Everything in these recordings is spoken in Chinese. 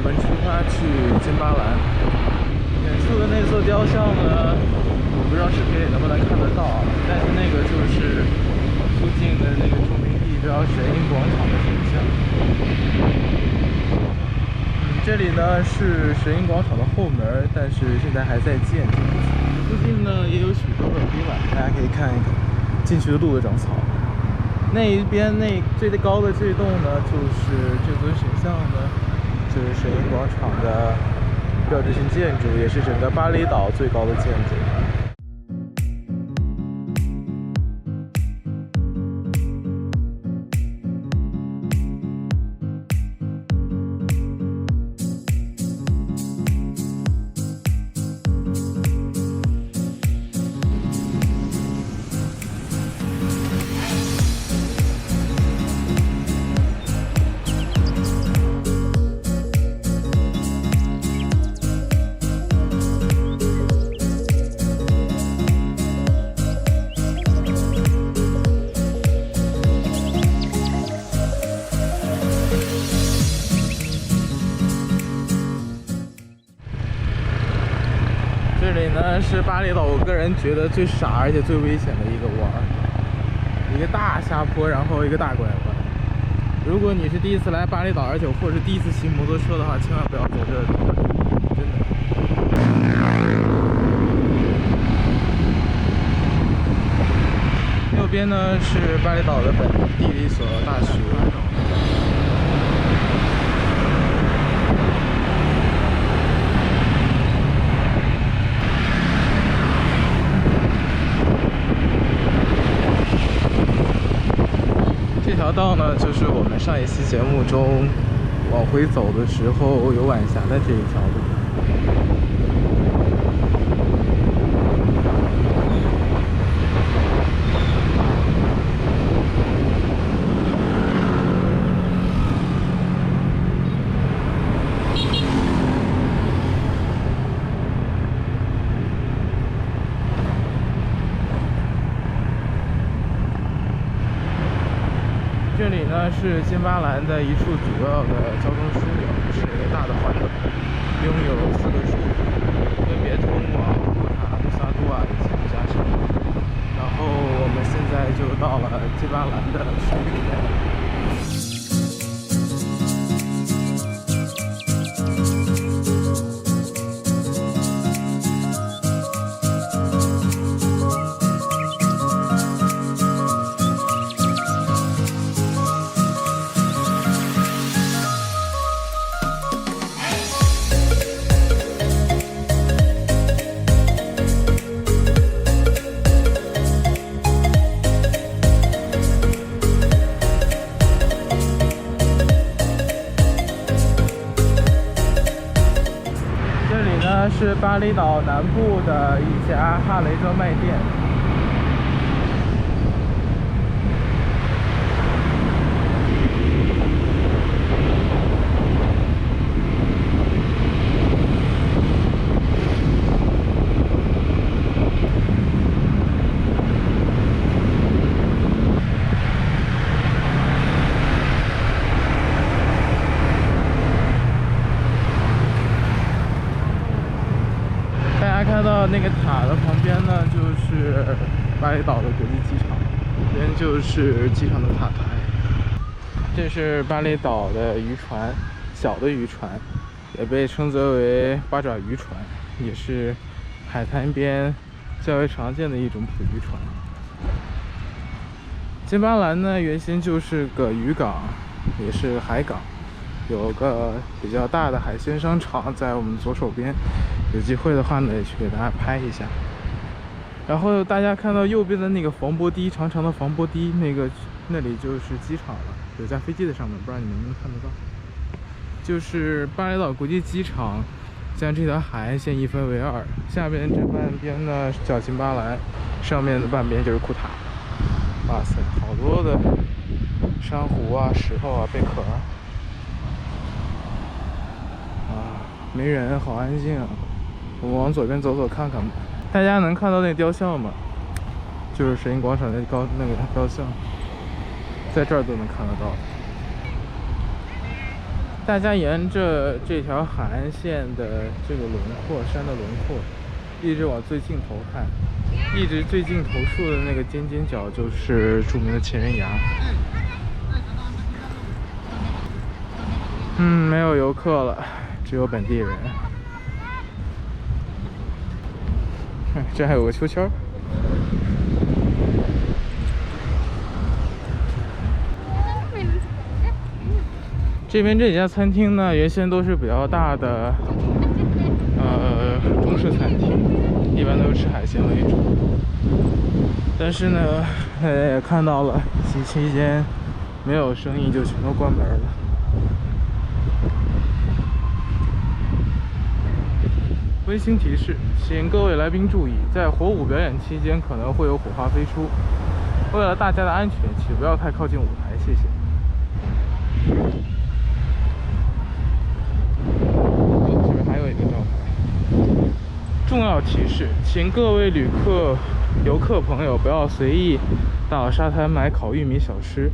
们出发去金巴兰。远处的那座雕像呢，我不知道视频里能不能看得到啊，但是那个就是附近的那个著名地标水印广场的形象。这里呢是水印广场的后门，但是现在还在建进不去。附近呢也有许多的旅馆，大家可以看一看。进去的路都长草。那一边那最高的这栋呢，就是这尊神像呢，就是水印广场的标志性建筑，也是整个巴厘岛最高的建筑。这里呢是巴厘岛，我个人觉得最傻而且最危险的一个弯儿，一个大下坡，然后一个大拐弯。如果你是第一次来巴厘岛，而且或者是第一次骑摩托车的话，千万不要走这个路，真的。右边呢是巴厘岛的本地的一所大学。这条道呢，就是我们上一期节目中往回走的时候有晚霞的这一条路。这里呢是金巴兰的一处主要的交通枢纽，是一个大的环岛，拥有4个出口，分别通往库塔、努萨杜瓦以及布加城。然后我们现在就到了金巴兰的水里面。是巴厘岛南部的一家哈雷专卖店。看到那个塔的旁边呢，就是巴厘岛的国际机场，这边就是机场的塔台。这是巴厘岛的渔船，小的渔船，也被称作为八爪渔船，也是海滩边较为常见的一种捕鱼船。金巴兰呢，原先就是个渔港，也是海港。有个比较大的海鲜商场在我们左手边，有机会的话呢，也去给大家拍一下。然后大家看到右边的那个防波堤，长长的防波堤，那里就是机场了，有架飞机在上面，不知道你们能不能看得到。就是巴厘岛国际机场将这条海岸线一分为2，下边这半边呢叫金巴兰，上面的半边就是库塔。哇塞，好多的珊瑚啊、石头啊、贝壳啊。没人，好安静啊！我们往左边走走看看吧。大家能看到那雕像吗？就是水印广场那个雕像，在这儿都能看得到。大家沿着这条海岸线的这个轮廓，山的轮廓，一直往最尽头看，一直最尽头处的那个尖尖角就是著名的情人崖。没有游客了，只有本地人。这还有个秋千。这边这几家餐厅呢，原先都是比较大的中式餐厅，一般都是吃海鲜为主。但是呢，也看到了疫情期间没有生意，就全都关门了。温馨提示，请各位来宾注意，在火舞表演期间可能会有火花飞出，为了大家的安全，请不要太靠近舞台，谢谢。这边还有一个招牌。重要提示，请各位游客朋友不要随意到沙滩买烤玉米小吃，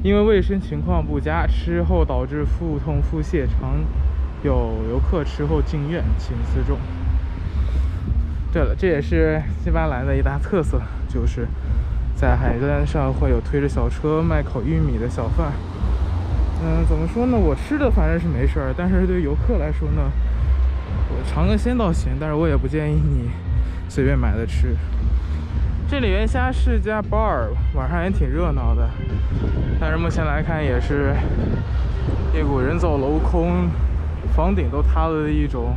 因为卫生情况不佳，吃后导致腹痛腹泻，常有游客吃后进院，请自重。对了，这也是西班牙的一大特色，就是在海滩上会有推着小车卖烤玉米的小贩。怎么说呢？我吃的反正是没事儿，但是对于游客来说呢，我尝个鲜倒行，但是我也不建议你随便买的吃。这里原先是家 bar， 晚上也挺热闹的，但是目前来看也是一股人走楼空，房顶都塌了的一种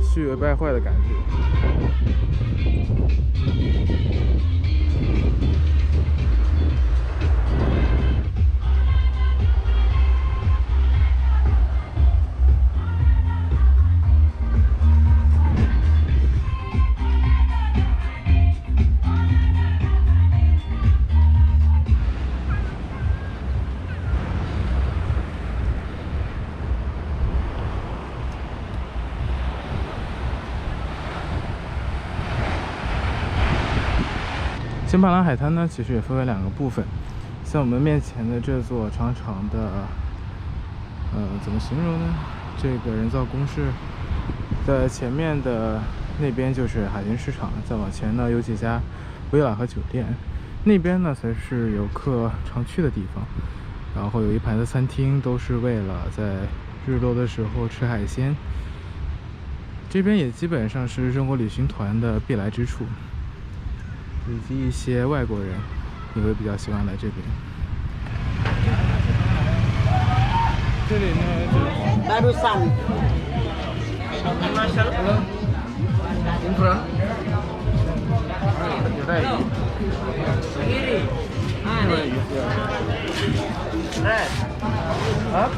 虚伪败坏的感觉。新巴兰海滩呢，其实也分为两个部分。像我们面前的这座长长的，怎么形容呢？这个人造工事的前面的那边就是海鲜市场，再往前呢有几家维拉和酒店，那边呢才是游客常去的地方。然后有一排的餐厅，都是为了在日落的时候吃海鲜。这边也基本上是中国旅行团的必来之处。以及一些外国人也会比较喜欢来这边。这里呢就barusan in front 有带鱼，对鱼啊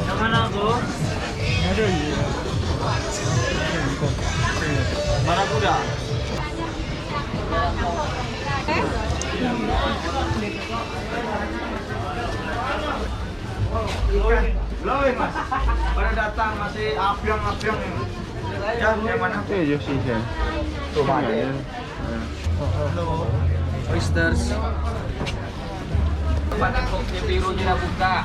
yang mana tuh? 你看这鱼，Mana kuda? Loh mas, pada datang masih apiang-apiang ini. Yang mana? 这也就新鲜，做法的。Oysters. Pada kopi biru tidak buka.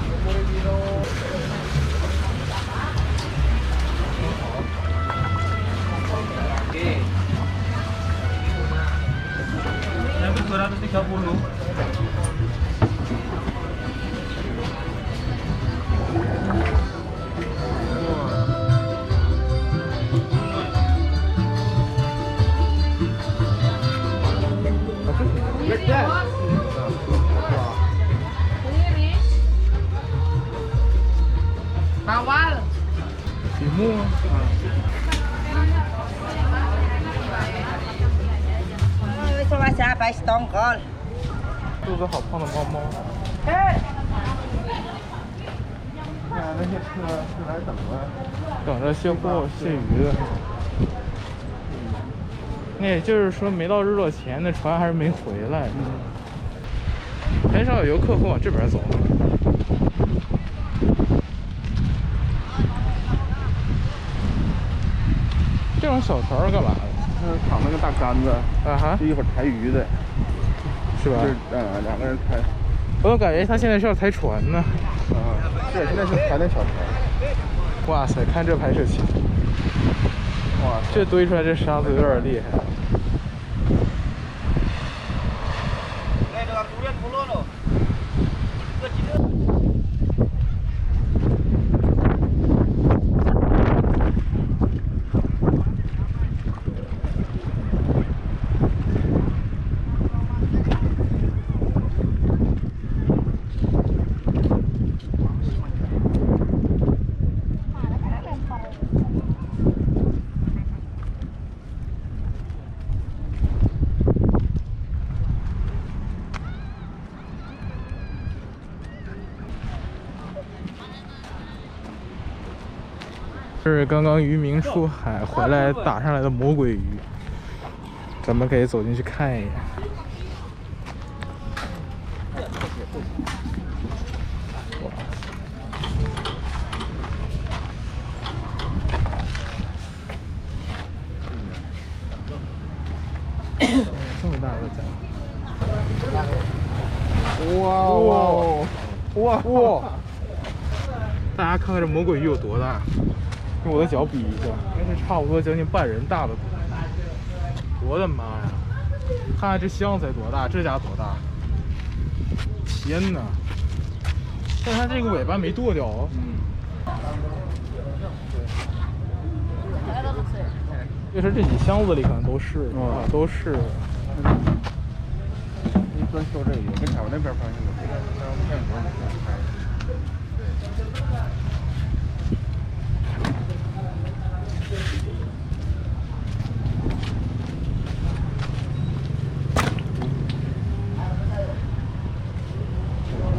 Oke. Yang 230. Bawal. 比目啊，Coba siapa istongkol? 肚子好胖的猫猫。看那些车是来等着卸货卸鱼的。那也就是说，没到日落前，那船还是没回来。很少有游客会往这边走。这种小船是干嘛的？扛那个大杆子，啊哈，就一会儿抬鱼的。是吧？就是2个人开。我总感觉他现在是要开船呢。是，现在是开那小船。哇塞，看这拍摄器，哇，这堆出来这沙子有点厉害。这是刚刚渔民出海回来打上来的魔鬼鱼，咱们可以走进去看一眼。哇，这么大个仔！哇！大家看看这魔鬼鱼有多大？用我的脚比一下，应该是差不多将近半人大的。我的妈呀！看看这箱子才多大，这家多大？天哪！但它这个尾巴没剁掉哦。就是这几箱子里可能都是，都是。你专挑这个，有跟前我那边发现的，但是我见过没开。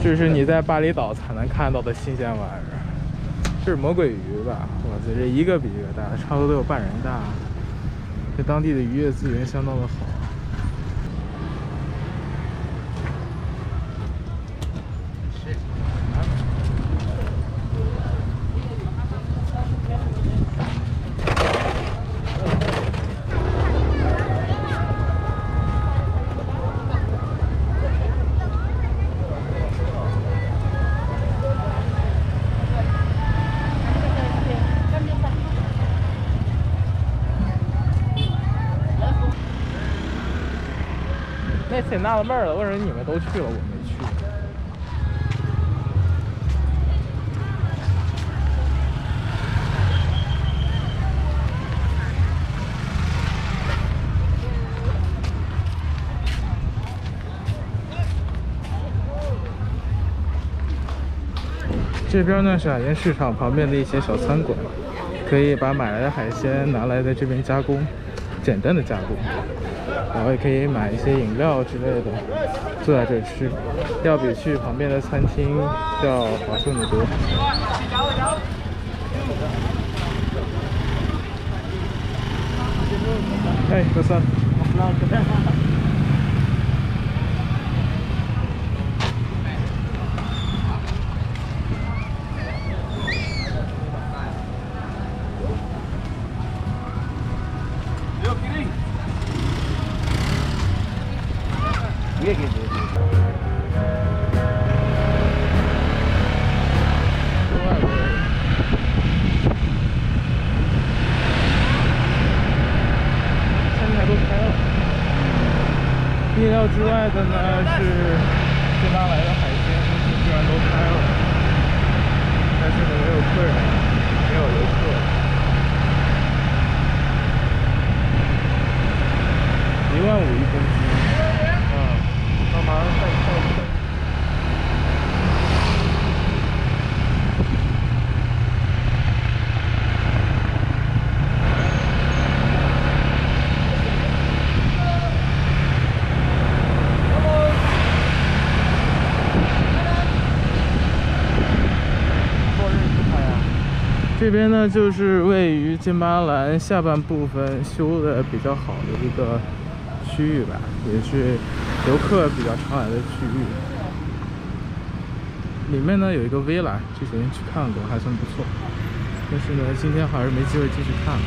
这是你在巴厘岛才能看到的新鲜玩意儿，这是魔鬼鱼吧？哇塞，这一个比一个大，差不多都有半人大。这当地的渔业资源相当的好。那次也纳了闷了，为什么你们都去了，我没去？这边呢是海鲜市场旁边的一些小餐馆，可以把买来的海鲜拿来在这边加工，简单的加工。然后也可以买一些饮料之类的，坐在这吃，要比去旁边的餐厅要划算的多。哎，哥三。别给你。餐台都开了。意料之外的呢是，这拉来的海鲜居然都开了，但是呢没有客人，没有游客。15000一公斤。那马上再一个。这边呢，就是位于金巴兰下半部分修的比较好的一个区域吧，也是游客比较常来的区域。里面呢有一个 villa， 之前去看过，还算不错。但是呢，今天还是没机会继续看了。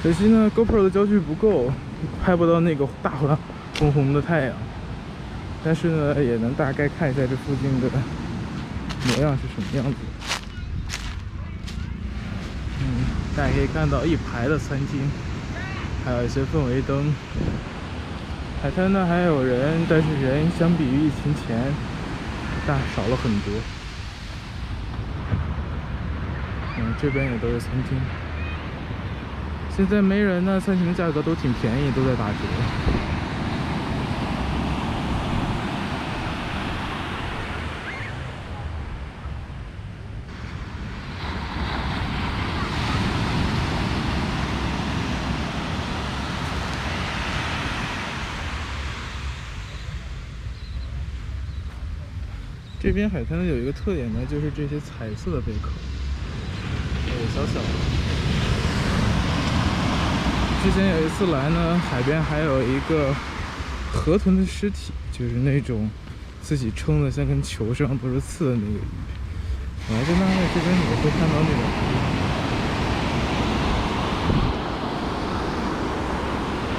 可惜呢 ，GoPro 的焦距不够，拍不到那个大红红的太阳。但是呢，也能大概看一下这附近的模样是什么样子。大家可以看到一排的餐厅，还有一些氛围灯。海滩呢还有人，但是人相比于疫情前少了很多。这边也都是餐厅。现在没人呢，餐厅的价格都挺便宜，都在打折。这边海滩有一个特点呢，就是这些彩色的贝壳，小小的。之前有一次来呢，海边还有一个河豚的尸体，就是那种自己撑的像根球上都是刺的那个鱼。来这边也会看到那种。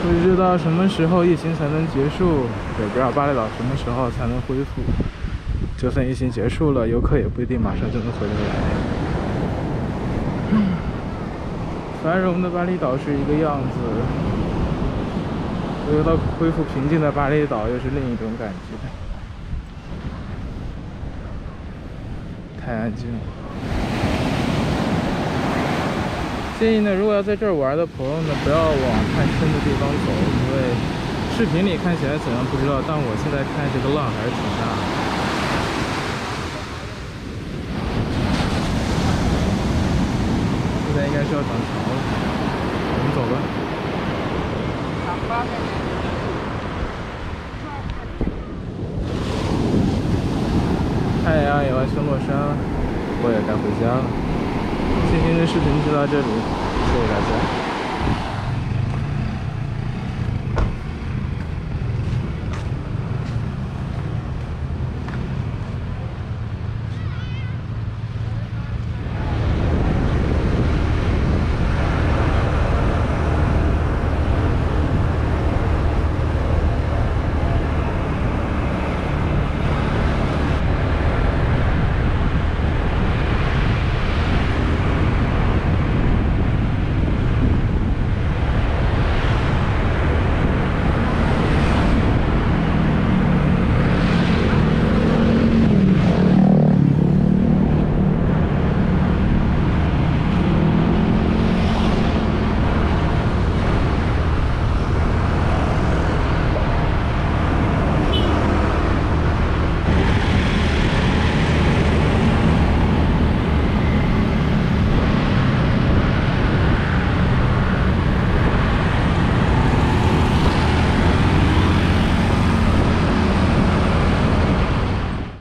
不知道什么时候疫情才能结束，也不知道巴厘岛什么时候才能恢复。就算疫情结束了，游客也不一定马上就能回得来。繁荣的巴厘岛是一个样子，回到恢复平静的巴厘岛又是另一种感觉。太安静了。建议呢，如果要在这儿玩的朋友呢，不要往太深的地方走，因为视频里看起来怎样不知道，但我现在看这个浪还是挺大的。现在应该是要涨潮了，我们走吧。太阳也完全落山了，我也该回家了。今天的视频就到这里，谢谢大家。